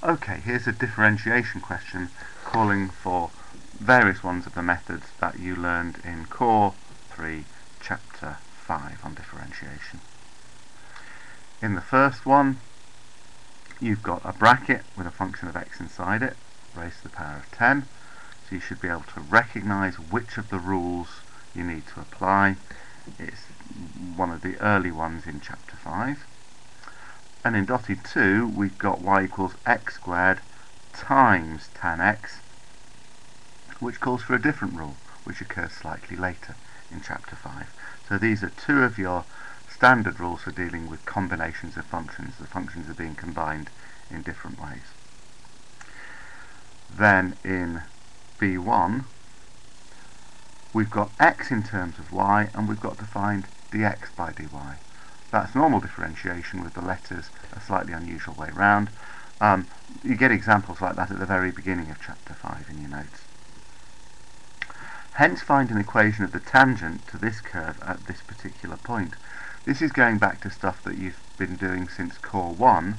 Okay, here's a differentiation question calling for various ones of the methods that you learned in Core 3, Chapter 5 on differentiation. In the first one, you've got a bracket with a function of x inside it, raised to the power of 10, so you should be able to recognise which of the rules you need to apply. It's one of the early ones in Chapter 5. And in dotted 2, we've got y equals x squared times tan x, which calls for a different rule, which occurs slightly later in Chapter 5. So these are two of your standard rules for dealing with combinations of functions. The functions are being combined in different ways. Then in B1, we've got x in terms of y, and we've got to find dx by dy. That's normal differentiation with the letters a slightly unusual way round. You get examples like that at the very beginning of Chapter 5 in your notes. Hence find an equation of the tangent to this curve at this particular point. This is going back to stuff that you've been doing since Core 1,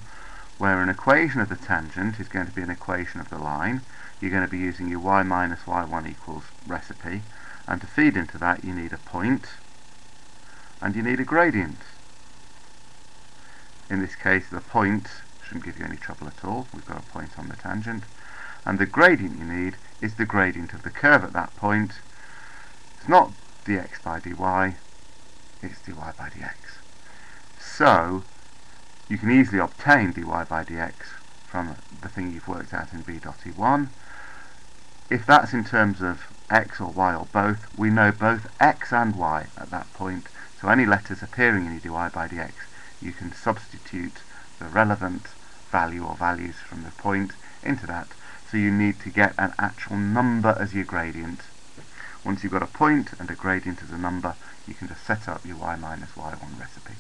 where an equation of the tangent is going to be an equation of the line. You're going to be using your y minus y1 equals recipe, and to feed into that you need a point and you need a gradient. In this case, the point shouldn't give you any trouble at all. We've got a point on the tangent. And the gradient you need is the gradient of the curve at that point. It's not dx by dy, it's dy by dx. So, you can easily obtain dy by dx from the thing you've worked out in b.e1. If that's in terms of x or y or both, we know both x and y at that point. So any letters appearing in your dy by dx, you can substitute the relevant value or values from the point into that. So you need to get an actual number as your gradient. Once you've got a point and a gradient as a number, you can just set up your y minus y1 recipe.